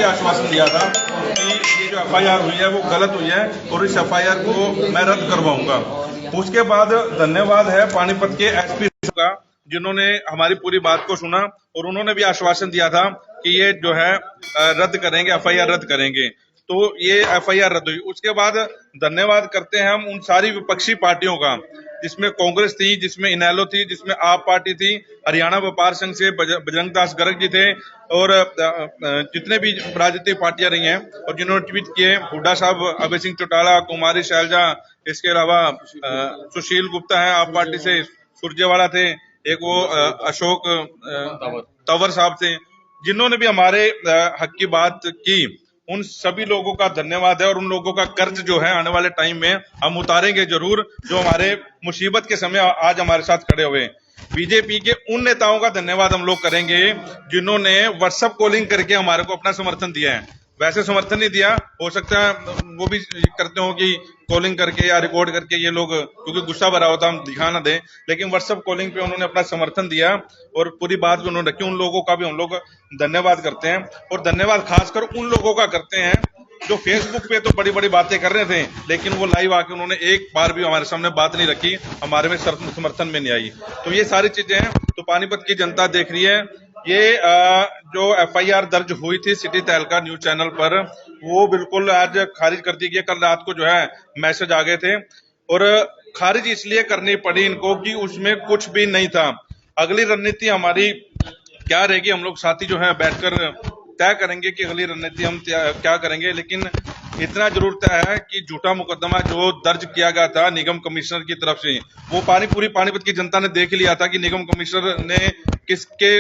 आश्वासन दिया था कि ये जो एफआईआर हुई है वो गलत हुई है और इस एफआईआर को मैं रद्द करवाऊंगा। उसके बाद धन्यवाद है पानीपत के एसपी का, जिन्होंने हमारी पूरी बात को सुना और उन्होंने भी आश्वासन दिया था कि ये जो है रद्द करेंगे, एफआईआर रद्द करेंगे। तो ये एफआईआर रद्द हुई। उसके बाद धन्यवाद करते हैं हम उन सारी विपक्षी पार्टियों का, जिसमें कांग्रेस थी, जिसमें इनेलो थी, जिसमें आप पार्टी थी, हरियाणा व्यापार संघ से बजरंग दास गर्ग जी थे और जितने भी राजनीतिक पार्टियां रही हैं और जिन्होंने ट्वीट किए, हुड्डा साहब, अभय सिंह चौटाला, कुमारी शैलजा, इसके अलावा सुशील गुप्ता है आप पार्टी से, सुरजेवाला थे, एक वो अशोक तंवर साहब थे, जिन्होंने भी हमारे हक की बात की। उन सभी लोगों का धन्यवाद है और उन लोगों का कर्ज जो है आने वाले टाइम में हम उतारेंगे जरूर, जो हमारे मुसीबत के समय आज हमारे साथ खड़े हुए। बीजेपी के उन नेताओं का धन्यवाद हम लोग करेंगे जिन्होंने व्हाट्सएप कॉलिंग करके हमारे को अपना समर्थन दिया है। वैसे समर्थन नहीं दिया, हो सकता है वो भी करते हो कि कॉलिंग करके या रिकॉर्ड करके ये लोग, क्योंकि गुस्सा भरा होता हम दिखा ना दें, लेकिन व्हाट्सएप कॉलिंग पे उन्होंने अपना समर्थन दिया और पूरी बात भी उन्होंने रखी। उन लोगों का भी हम लोग धन्यवाद करते हैं और धन्यवाद खासकर उन लोगों का करते हैं जो फेसबुक पे तो बड़ी बड़ी बातें कर रहे थे, लेकिन वो लाइव आके उन्होंने एक बार भी हमारे सामने बात नहीं रखी, हमारे में समर्थन में नहीं आई। तो ये सारी चीजें हैं, तो पानीपत की जनता देख रही है। ये जो एफआईआर दर्ज हुई थी सिटी तहलका न्यूज चैनल पर, वो बिल्कुल आज खारिज कर दी गई। कल रात को जो है मैसेज आ गए थे और खारिज इसलिए करनी पड़ी इनको कि उसमें कुछ भी नहीं था। अगली रणनीति हमारी क्या रहेगी, हम लोग साथी जो है बैठकर तय करेंगे कि अगली रणनीति हम क्या करेंगे। लेकिन इतना जरूर तय है कि झूठा मुकदमा जो दर्ज किया गया था निगम कमिश्नर की तरफ से, वो पूरी पानीपत की जनता ने देख लिया था कि निगम कमिश्नर ने किसके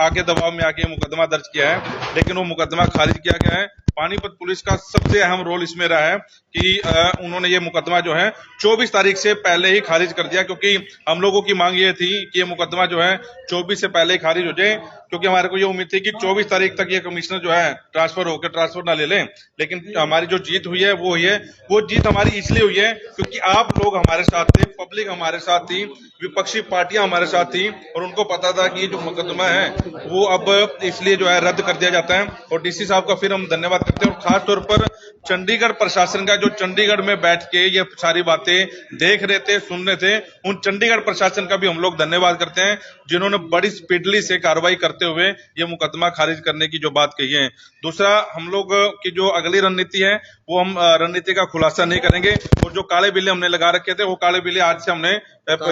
आगे दबाव में आके मुकदमा दर्ज किया है, लेकिन वो मुकदमा खारिज किया गया है। पानीपत पुलिस का सबसे अहम रोल इसमें रहा है कि उन्होंने ये मुकदमा जो है 24 तारीख से पहले ही खारिज कर दिया, क्योंकि हम लोगों की मांग ये थी कि ये मुकदमा जो है 24 से पहले ही खारिज हो जाए, क्योंकि हमारे को ये उम्मीद थी कि 24 तारीख तक ये कमिश्नर जो है ट्रांसफर ना ले लें। लेकिन हमारी जो जीत हुई है वो हुई है। वो जीत हमारी इसलिए हुई है क्योंकि आप लोग हमारे साथ थे, पब्लिक हमारे साथ थी, विपक्षी पार्टियां हमारे साथ थी और उनको पता था कि जो मुकदमा है वो अब इसलिए जो है रद्द कर दिया जाता है। और डीसी साहब का फिर हम धन्यवाद करते हैं और खास तौर पर चंडीगढ़ प्रशासन का, जो चंडीगढ़ में बैठ के ये सारी बातें देख रहे थे, सुन रहे थे, उन चंडीगढ़ प्रशासन का भी हम लोग धन्यवाद करते हैं, जिन्होंने बड़ी स्पीडली से कार्रवाई करते हुए ये मुकदमा खारिज करने की जो बात कही है। दूसरा, हम लोग की जो अगली रणनीति है वो हम रणनीति का खुलासा नहीं करेंगे और जो काले बिल्ले हमने लगा रखे थे वो काले बिल्ले आज से हमने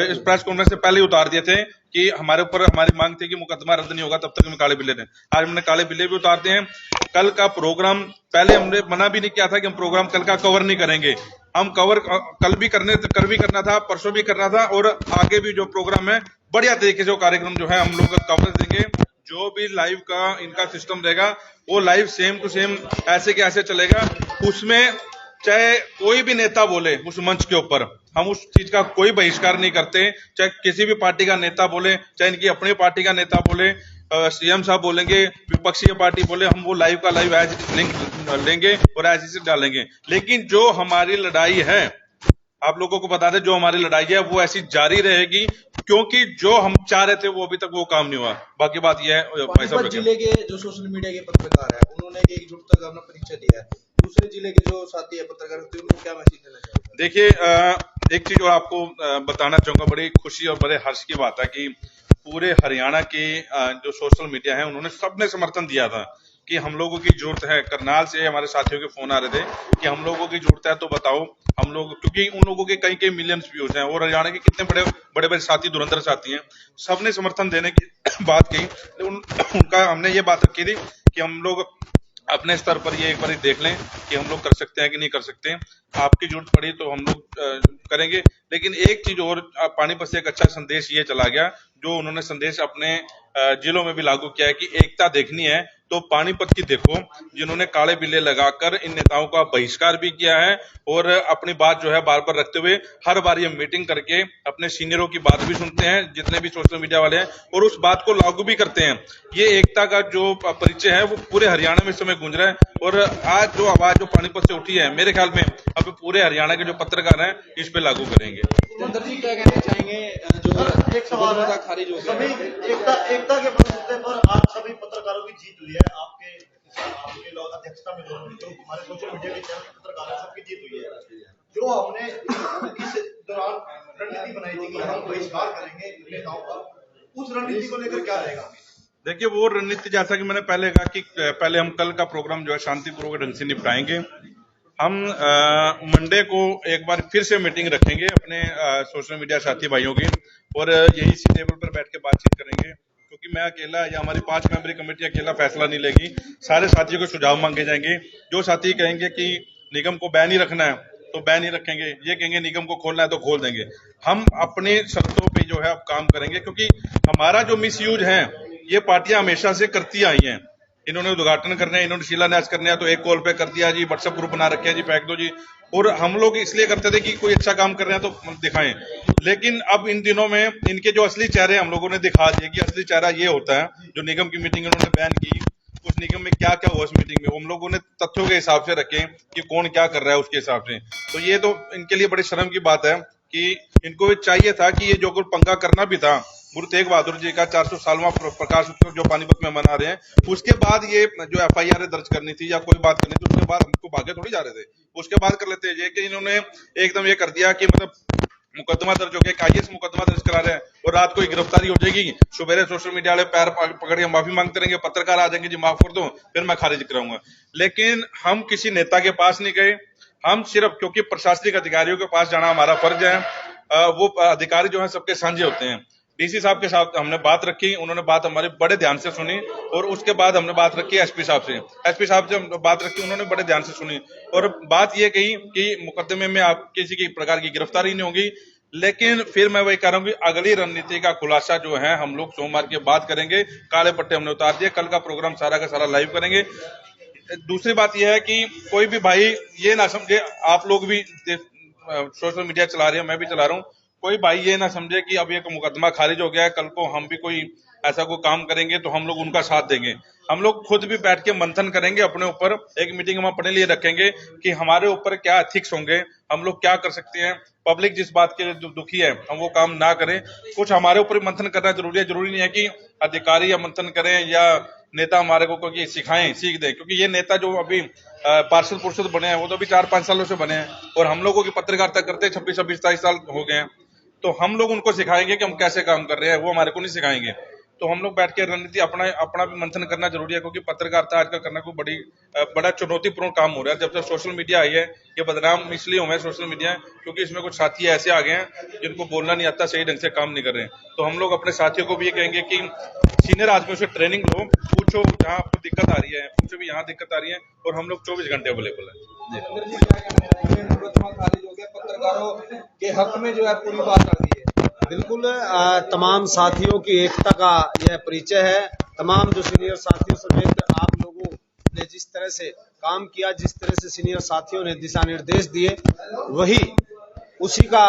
इस प्रेस कॉन्फ्रेंस से पहले ही उतार दिए थे कि हमारे ऊपर हमारी मांग थी कि मुकदमा रद्द नहीं होगा तब तक हम काले बिल्ले थे। आज हमने काले बिल्ले भी उतार दिए हैं। कल का प्रोग्राम, पहले हमने मना भी नहीं किया था कि हम प्रोग्राम कल का कवर नहीं करेंगे, हम कवर कल भी करना था, परसों भी करना था और आगे भी जो प्रोग्राम है बढ़िया तरीके से वो कार्यक्रम जो है हम लोग कवर देंगे। जो भी लाइव का इनका सिस्टम रहेगा वो लाइव सेम टू सेम ऐसे के ऐसे चलेगा। उसमें चाहे कोई भी नेता बोले उस मंच के ऊपर, हम उस चीज का कोई बहिष्कार नहीं करते। चाहे किसी भी पार्टी का नेता बोले, चाहे इनकी अपनी पार्टी का नेता बोले, सीएम साहब बोलेंगे, विपक्षी पार्टी बोले, हम वो लाइव का लाइव एज लिंक लेंगे और एज इसे डालेंगे। लेकिन जो हमारी लड़ाई है, आप लोगों को बता दें, जो हमारी लड़ाई है वो ऐसी जारी रहेगी, क्योंकि जो हम चाह रहे थे वो अभी तक वो काम नहीं हुआ। बाकी बात यह है, पानीपत जिले के जो सोशल मीडिया के पत्रकार है उन्होंने एकजुटता का अपना परिचय दिया है, दूसरे जिले के जो साथी है पत्रकार उनको क्या मैसेज देना चाहेंगे? देखिए, एक चीज और आपको बताना चाहूंगा, बड़ी खुशी और बड़े हर्ष की बात है कि पूरे हरियाणा के जो सोशल मीडिया है उन्होंने सबने समर्थन दिया था कि हम लोगों की जरूरत है। करनाल से हमारे साथियों के फोन आ रहे थे कि हम लोगों की जरूरत है, तो बताओ हम लोग, क्योंकि उन लोगों के कई मिलियंस व्यूज हैं और हरियाणा के कितने बड़े साथी, धुरंधर साथी हैं, सबने समर्थन देने की बात की। उनका हमने ये बात रखी थी कि हम लोग अपने स्तर पर ये एक बार देख लें कि हम लोग कर सकते हैं कि नहीं कर सकते। आपकी जरूरत पड़ी तो हम लोग करेंगे। लेकिन एक चीज और, पानीपत से एक अच्छा संदेश ये चला गया, जो उन्होंने संदेश अपने जिलों में भी लागू किया है कि एकता देखनी है तो पानीपत की देखो, जिन्होंने काले बिल्ले लगाकर इन नेताओं का बहिष्कार भी किया है और अपनी बात जो है बार बार रखते हुए हर बार ये मीटिंग करके अपने सीनियरों की बात भी सुनते हैं, जितने भी सोशल मीडिया वाले हैं, और उस बात को लागू भी करते हैं। ये एकता का जो परिचय है वो पूरे हरियाणा में इस समय गूंज रहा है और आज जो आवाज जो पानीपत से उठी है, मेरे ख्याल में अब पूरे हरियाणा के जो पत्रकार हैं इस पे लागू करेंगे। जी क्या कहना चाहेंगे, जो एक सवाल है, खारिज हो सभी एकता के मुद्दे पर आज सभी पत्रकारों की जीत हुई है आपके आपके लोग अध्यक्षता में जो हमारे सोशल मीडिया के चैनल पत्रकार हैं सबकी जीत हुई है। जो हमने इस दौरान रणनीति बनाई थी कि हम बहिष्कार करेंगे नेताओं का, उस रणनीति को लेकर क्या रहेगा? देखिए, वो रणनीति जैसा कि मैंने पहले कहा कि पहले हम कल का प्रोग्राम जो है शांतिपूर्वक ढंग से निपटाएंगे। हम मंडे को एक बार फिर से मीटिंग रखेंगे अपने सोशल मीडिया साथी भाइयों की, और यही इसी टेबल पर बैठ के बातचीत करेंगे, क्योंकि मैं अकेला या हमारी 5 मेंबरी कमेटी अकेला फैसला नहीं लेगी। सारे साथियों को सुझाव मांगे जाएंगे। जो साथी कहेंगे कि निगम को बैन ही रखना है तो बैन ही रखेंगे, ये कहेंगे निगम को खोलना है तो खोल देंगे। हम अपनी शर्तों पे जो है अब काम करेंगे, क्योंकि हमारा जो मिसयूज है ये पार्टियां हमेशा से करती आई हैं। इन्होंने उद्घाटन करने हैं, इन्होंने शिलान्यास करने हैं तो एक कॉल पे कर दिया जी, व्हाट्सएप ग्रुप बना रखे हैं जी, फेंक दो जी। और हम लोग इसलिए करते थे कि कोई अच्छा काम कर रहे हैं तो दिखाएं, लेकिन अब इन दिनों में इनके जो असली चेहरे हम लोगों ने दिखा दिए कि असली चेहरा ये होता है। जो निगम की मीटिंग इन्होंने बैन की, उस निगम में क्या क्या हुआ उस मीटिंग में, हम लोगों ने तथ्यों के हिसाब से रखे कि कौन क्या कर रहा है उसके हिसाब से। तो ये तो इनके लिए बड़ी शर्म की बात है कि इनको चाहिए था कि ये जो कुछ पंगा करना भी था गुरु तेग बहादुर जी का 400 सालवां प्रकाश उत्सव जो पानीपत में मना रहे हैं, उसके बाद ये जो FIR दर्ज करनी थी या कोई बात करनी थी, उसके बाद हमको भागे थोड़ी जा रहे थे, उसके बाद कर लेते हैं। कि इन्होंने एकदम ये कर दिया कि मतलब मुकदमा दर्ज हो गया, IAS मुकदमा दर्ज करा रहे हैं और रात को गिरफ्तारी हो जाएगी, सुबह सोशल मीडिया वाले पैर पकड़ के माफी मांगते रहेंगे, पत्रकार आ जाएंगे जी माफ कर दो, फिर मैं खारिज कराऊंगा। लेकिन हम किसी नेता के पास नहीं गए, हम सिर्फ, क्योंकि प्रशासनिक अधिकारियों के पास जाना हमारा फर्ज है, वो अधिकारी जो है सबके साझे होते हैं। DC साहब के साथ हमने बात रखी, उन्होंने बात हमारे बड़े ध्यान से सुनी, और उसके बाद हमने बात रखी SP साहब से। SP साहब से बात रखी, उन्होंने बड़े ध्यान से सुनी और बात ये कही कि मुकदमे में आप किसी की प्रकार की गिरफ्तारी नहीं होगी। लेकिन फिर मैं वही कह रहा हूँ कि अगली रणनीति का खुलासा जो है हम लोग सोमवार के बाद करेंगे। काले पट्टे हमने उतार दिए, कल का प्रोग्राम सारा का सारा लाइव करेंगे। दूसरी बात यह है कि कोई भी भाई ये ना समझे, आप लोग भी सोशल मीडिया चला रहे हैं, मैं भी चला रहा हूँ, कोई भाई ये ना समझे कि अब ये मुकदमा खारिज हो गया है, कल को हम भी कोई ऐसा कोई काम करेंगे तो हम लोग उनका साथ देंगे। हम लोग खुद भी बैठ के मंथन करेंगे अपने ऊपर, एक मीटिंग हम अपने लिए रखेंगे कि हमारे ऊपर क्या एथिक्स होंगे, हम लोग क्या कर सकते हैं। पब्लिक जिस बात के दुखी है हम वो काम ना करें, कुछ हमारे ऊपर मंथन करना जरूरी है। जरूरी नहीं है कि अधिकारी या मंथन करें या नेता हमारे को कोई सिखाएं, सीख दे, क्योंकि ये नेता जो अभी पार्षद पुरुषद बने हैं वो तो अभी 4-5 सालों से बने हैं, और हम लोगों की पत्रकारिता करते 26-27 साल हो गए हैं। तो हम लोग उनको सिखाएंगे कि हम कैसे काम कर रहे हैं, वो हमारे को नहीं सिखाएंगे। तो हम लोग बैठ के रणनीति अपना भी मंथन करना जरूरी है, क्योंकि पत्रकारिता आजकल करना कोई बड़ा चुनौतीपूर्ण काम हो रहा है। जब से सोशल मीडिया आई है, ये बदनाम इसलिए हुए हैं सोशल मीडिया, क्योंकि इसमें कुछ साथी ऐसे आ गए हैं जिनको बोलना नहीं आता, सही ढंग से काम नहीं कर रहे हैं। तो हम लोग अपने साथियों को भी ये कहेंगे कि सीनियर आदमियों से ट्रेनिंग लो, पूछो जहाँ आपको दिक्कत आ रही है, उनसे भी यहाँ दिक्कत आ रही है, और हम लोग 24 घंटे अवेलेबल है। पत्रकारों के हक में जो है पूरी बात आ गई है। बिल्कुल, तमाम साथियों की एकता का यह परिचय है। तमाम जो सीनियर साथियों समेत आप लोगों ने जिस तरह से काम किया, जिस तरह से सीनियर साथियों ने दिशा निर्देश दिए, वही उसी का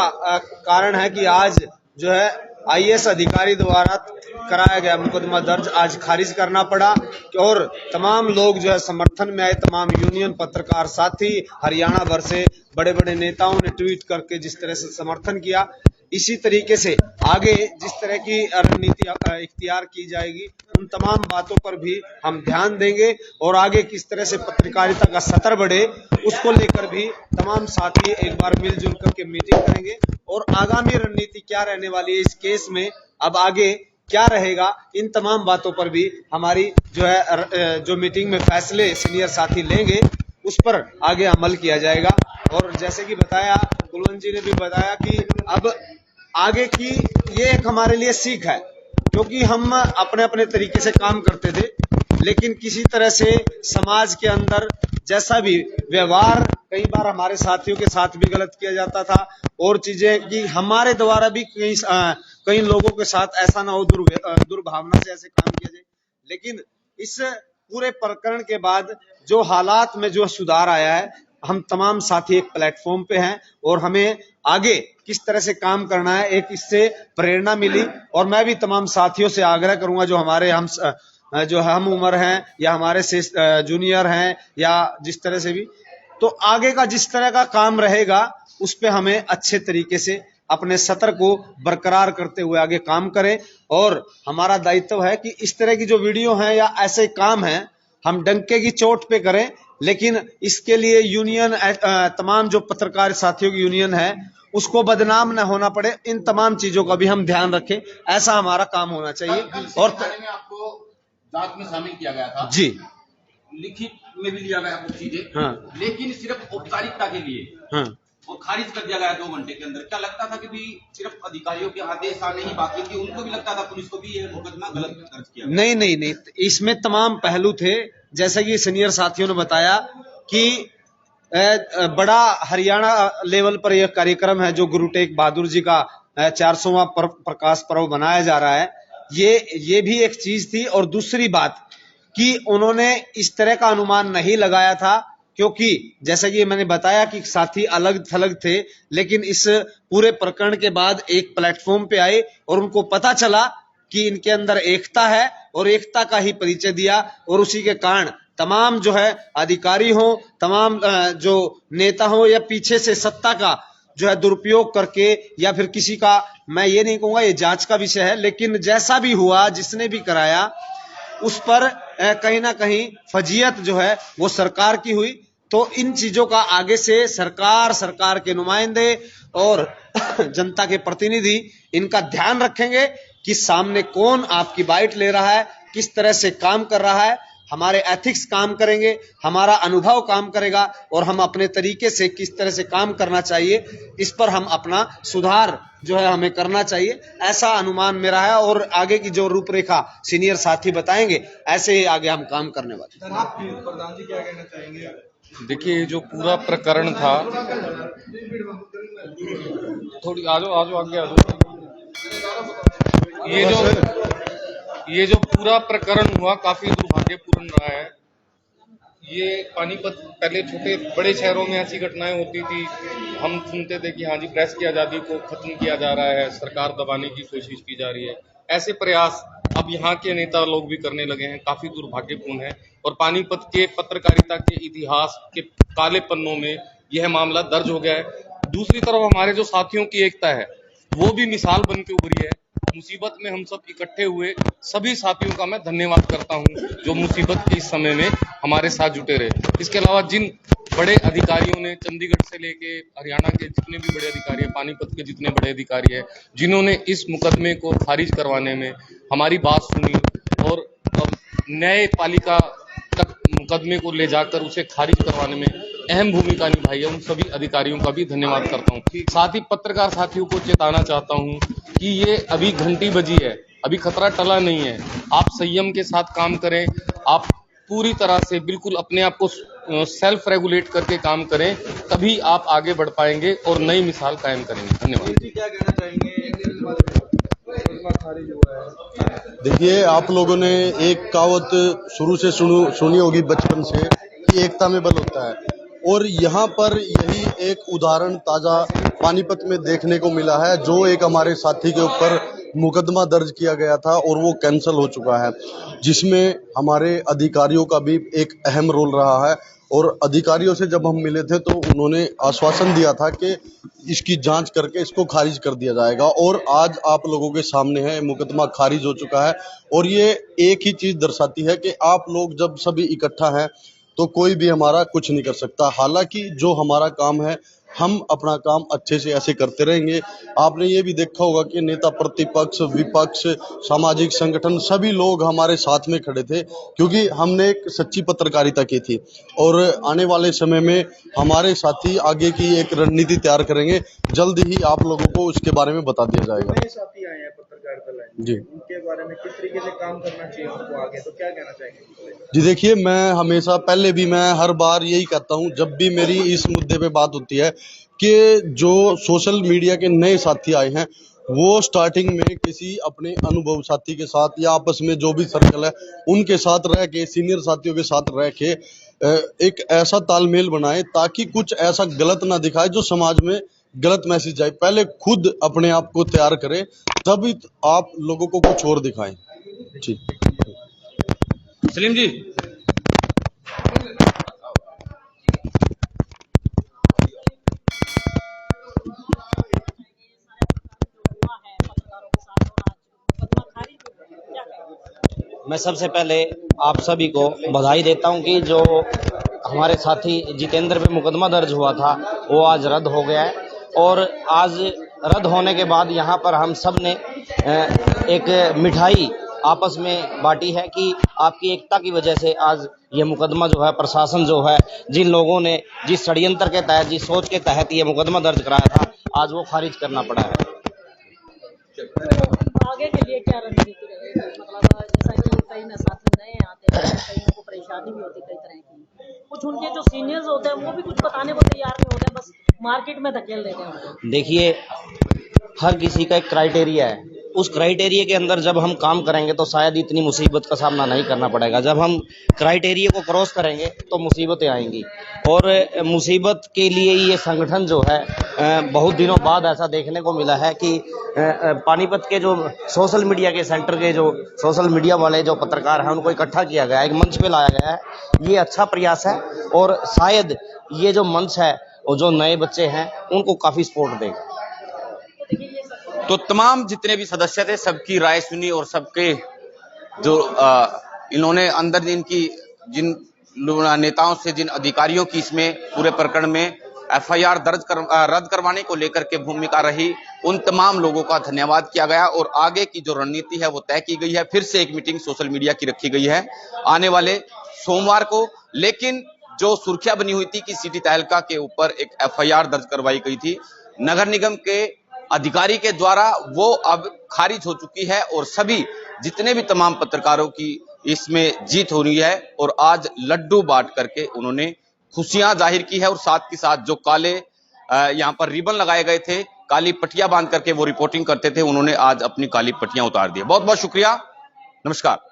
कारण है कि आज जो है IAS अधिकारी द्वारा कराया गया मुकदमा दर्ज आज खारिज करना पड़ा। और तमाम लोग जो है समर्थन में आए, तमाम यूनियन पत्रकार साथी हरियाणा भर से बड़े बड़े नेताओं ने ट्वीट करके जिस तरह से समर्थन किया, इसी तरीके से आगे जिस तरह की रणनीति इख्तियार की जाएगी उन तमाम बातों पर भी हम ध्यान देंगे, और आगे किस तरह से पत्रकारिता का सतर बढ़े उसको लेकर भी तमाम साथी एक बार मिलजुल करके मीटिंग करेंगे। और आगामी रणनीति क्या रहने वाली है इस केस में, अब आगे क्या रहेगा, इन तमाम बातों पर भी हमारी जो मीटिंग में फैसले सीनियर साथी लेंगे उस पर आगे अमल किया जाएगा। और जैसे कि बताया, कुलवंत जी ने भी बताया कि अब आगे की ये एक हमारे लिए सीख है, क्योंकि हम अपने अपने तरीके से काम करते थे, लेकिन किसी तरह से समाज के अंदर जैसा भी व्यवहार कई बार हमारे साथियों के साथ भी गलत किया जाता था, और चीजें कि हमारे द्वारा भी कई लोगों के साथ ऐसा ना हो, दुर्भावना से ऐसे काम किया जाए। लेकिन इस पूरे प्रकरण के बाद जो हालात में जो सुधार आया है, हम तमाम साथी एक प्लेटफॉर्म पे हैं और हमें आगे किस तरह से काम करना है एक इससे प्रेरणा मिली। और मैं भी तमाम साथियों से आग्रह करूंगा जो हमारे हम उम्र हैं या हमारे से जूनियर हैं या जिस तरह से भी, तो आगे का जिस तरह का काम रहेगा उस पे हमें अच्छे तरीके से अपने सत्र को बरकरार करते हुए आगे काम करें। और हमारा दायित्व है कि इस तरह की जो वीडियो हैं या ऐसे काम हैं हम डंके की चोट पे करें, लेकिन इसके लिए यूनियन तमाम जो पत्रकार साथियों की यूनियन है उसको बदनाम न होना पड़े, इन तमाम चीजों का भी हम ध्यान रखें, ऐसा हमारा काम होना चाहिए। और में आपको जांच में शामिल किया गया था जी, लिखित में भी लिया गया कुछ चीजें, हाँ लेकिन सिर्फ औपचारिकता के लिए हाँ और खारिज कर दिया गया 2 घंटे के अंदर। क्या लगता था कि भी सिर्फ अधिकारियों के आदेश आने ही बाकी थी, उनको भी लगता था पुलिस को भी ये मुकदमा गलत दर्ज किया गया? नहीं, इसमें तमाम पहलू थे। जैसा कि सीनियर साथियों ने बताया कि बड़ा हरियाणा लेवल पर यह कार्यक्रम है जो गुरु तेग बहादुर जी का 400वां प्रकाश पर्व मनाया जा रहा है, ये भी एक चीज थी। और दूसरी बात कि उन्होंने इस तरह का अनुमान नहीं लगाया था, क्योंकि जैसा कि मैंने बताया कि साथी अलग थलग थे, लेकिन इस पूरे प्रकरण के बाद एक प्लेटफॉर्म पे आए और उनको पता चला कि इनके अंदर एकता है और एकता का ही परिचय दिया। और उसी के कारण तमाम जो है अधिकारी हो, तमाम जो नेता हो या पीछे से सत्ता का जो है दुरुपयोग करके या फिर किसी का, मैं ये नहीं कहूंगा, ये जांच का विषय है, लेकिन जैसा भी हुआ, जिसने भी कराया उस पर कहीं ना कहीं फजीयत जो है वो सरकार की हुई। तो इन चीजों का आगे से सरकार के नुमाइंदे और जनता के प्रतिनिधि इनका ध्यान रखेंगे कि सामने कौन आपकी बाइट ले रहा है, किस तरह से काम कर रहा है। हमारे एथिक्स काम करेंगे, हमारा अनुभव काम करेगा और हम अपने तरीके से किस तरह से काम करना चाहिए, इस पर हम अपना सुधार जो है हमें करना चाहिए, ऐसा अनुमान मेरा है। और आगे की जो रूपरेखा सीनियर साथी बताएंगे, ऐसे ही आगे हम काम करने वाले। प्रधान जी क्या कहना चाहेंगे? देखिए, जो पूरा प्रकरण था, थोड़ी आजो आगे आ जाओ। ये जो पूरा प्रकरण हुआ काफी दुर्भाग्यपूर्ण रहा है। ये पानीपत, पहले छोटे बड़े शहरों में ऐसी घटनाएं होती थी, हम सुनते थे कि हाँ जी प्रेस की आजादी को खत्म किया जा रहा है, सरकार दबाने की कोशिश की जा रही है। ऐसे प्रयास अब यहाँ के नेता लोग भी करने लगे हैं, काफी दुर्भाग्यपूर्ण है। और पानीपत के पत्रकारिता के इतिहास के काले पन्नों में यह मामला दर्ज हो गया है। दूसरी तरफ हमारे जो साथियों की एकता है वो भी मिसाल बन के उभरी है। मुसीबत में हम सब इकट्ठे हुए सभी साथियों का मैं धन्यवाद करता हूं जो मुसीबत के इस समय में हमारे साथ जुटे रहे। इसके अलावा जिन बड़े अधिकारियों ने, चंडीगढ़ से लेके हरियाणा के जितने भी बड़े अधिकारी हैं, पानीपत के जितने बड़े अधिकारी हैं, जिन्होंने इस मुकदमे को खारिज करवाने में हमारी बात सुनी और न्यायपालिका तक मुकदमे को ले जाकर उसे खारिज करवाने में अहम भूमिका निभाई है, उन सभी अधिकारियों का भी धन्यवाद करता हूं। साथ ही पत्रकार साथियों को चेताना चाहता हूं कि ये अभी घंटी बजी है, अभी खतरा टला नहीं है। आप संयम के साथ काम करें, आप पूरी तरह से बिल्कुल अपने आप को सेल्फ रेगुलेट करके काम करें, तभी आप आगे बढ़ पाएंगे और नई मिसाल कायम करेंगे। धन्यवाद। क्या कहना चाहेंगे? खारिज हुआ है। देखिए, आप लोगों ने एक कहावत शुरू से सुनी होगी बचपन से कि एकता में बल होता है, और यहाँ पर यही एक उदाहरण ताजा पानीपत में देखने को मिला है। जो एक हमारे साथी के ऊपर मुकदमा दर्ज किया गया था और वो कैंसिल हो चुका है, जिसमें हमारे अधिकारियों का भी एक अहम रोल रहा है। और अधिकारियों से जब हम मिले थे तो उन्होंने आश्वासन दिया था कि इसकी जांच करके इसको खारिज कर दिया जाएगा, और आज आप लोगों के सामने है मुकदमा खारिज हो चुका है। और ये एक ही चीज दर्शाती है कि आप लोग जब सभी इकट्ठा हैं तो कोई भी हमारा कुछ नहीं कर सकता। हालांकि जो हमारा काम है, हम अपना काम अच्छे से ऐसे करते रहेंगे। आपने ये भी देखा होगा कि नेता प्रतिपक्ष, विपक्ष, सामाजिक संगठन सभी लोग हमारे साथ में खड़े थे, क्योंकि हमने एक सच्ची पत्रकारिता की थी। और आने वाले समय में हमारे साथी आगे की एक रणनीति तैयार करेंगे, जल्द ही आप लोगों को उसके बारे में बता दिया जाएगा। नए साथी आए हैं पत्रकारिता लाइन जी, उनके बारे में किस तरीके से काम करना चाहिए उनको आगे, तो क्या कहना चाहेंगे? जी देखिए, मैं हमेशा पहले भी, मैं हर बार यही कहता हूं जब भी मेरी इस मुद्दे पे बात होती है कि जो सोशल मीडिया के नए साथी आए हैं वो स्टार्टिंग में किसी अपने अनुभव साथी के साथ या आपस में जो भी सर्कल है उनके साथ रह के, सीनियर साथियों के साथ रह के एक ऐसा तालमेल बनाए ताकि कुछ ऐसा गलत ना दिखाए जो समाज में गलत मैसेज जाए। पहले खुद अपने आप को तैयार करें, तभी आप लोगों को कुछ और दिखाएं। ठीक, सलीम जी। मैं सबसे पहले आप सभी को बधाई देता हूं कि जो हमारे साथी जितेंद्र पे मुकदमा दर्ज हुआ था वो आज रद्द हो गया है। और आज रद्द होने के बाद यहाँ पर हम सब ने एक मिठाई आपस में बांटी है कि आपकी एकता की वजह से आज ये मुकदमा जो है, प्रशासन जो है, जिन लोगों ने जिस षड्यंत्र के तहत, जिस सोच के तहत ये मुकदमा दर्ज कराया था, आज वो खारिज करना पड़ा है। तो आगे के लिए क्या रणनीति रहेगी? मतलब जैसा कि कई में साथ नए आते हैं, कई को परेशानी भी होती है कई तरह की, कुछ उनके जो सीनियर्स होते हैं वो भी कुछ बताने को तैयार नहीं होते, बस मार्केट में धकेल देते हैं। देखिए, हर किसी का एक क्राइटेरिया है, उस क्राइटेरिया के अंदर जब हम काम करेंगे तो शायद इतनी मुसीबत का सामना नहीं करना पड़ेगा। जब हम क्राइटेरिया को क्रॉस करेंगे तो मुसीबतें आएंगी, और मुसीबत के लिए ये संगठन जो है, बहुत दिनों बाद ऐसा देखने को मिला है कि पानीपत के जो सोशल मीडिया के सेंटर के जो सोशल मीडिया वाले जो पत्रकार हैं उनको इकट्ठा किया गया है, एक मंच पे लाया गया है। ये अच्छा प्रयास है और शायद ये जो मंच है और जो नए बच्चे हैं उनको काफ़ी सपोर्ट देगा। तो तमाम जितने भी सदस्य थे सबकी राय सुनी और सबके जो इन्होंने अंदर जिन नेताओं से, जिन अधिकारियों की इसमें पूरे प्रकरण में एफआईआर रद्द करवाने को लेकर के भूमिका रही, उन तमाम लोगों का धन्यवाद किया गया और आगे की जो रणनीति है वो तय की गई है। फिर से एक मीटिंग सोशल मीडिया की रखी गई है आने वाले सोमवार को। लेकिन जो सुर्खियां बनी हुई थी कि सिटी तहलका के ऊपर एक एफआईआर दर्ज करवाई गई थी नगर निगम के अधिकारी के द्वारा, वो अब खारिज हो चुकी है और सभी जितने भी तमाम पत्रकारों की इसमें जीत हो रही है और आज लड्डू बांट करके उन्होंने खुशियां जाहिर की है। और साथ के साथ जो काले यहाँ पर रिबन लगाए गए थे, काली पट्टियां बांध करके वो रिपोर्टिंग करते थे, उन्होंने आज अपनी काली पट्टियां उतार दी। बहुत बहुत शुक्रिया, नमस्कार।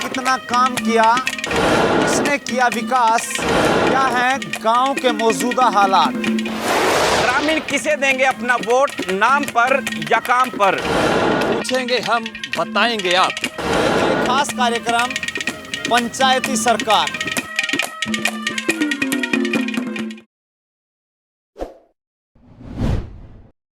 कितना काम किया, इसने किया विकास, क्या है गांव के मौजूदा हालात। ग्रामीण किसे देंगे अपना वोट, नाम पर या काम पर? पूछेंगे हम, बताएंगे आप। ये खास कार्यक्रम पंचायती सरकार।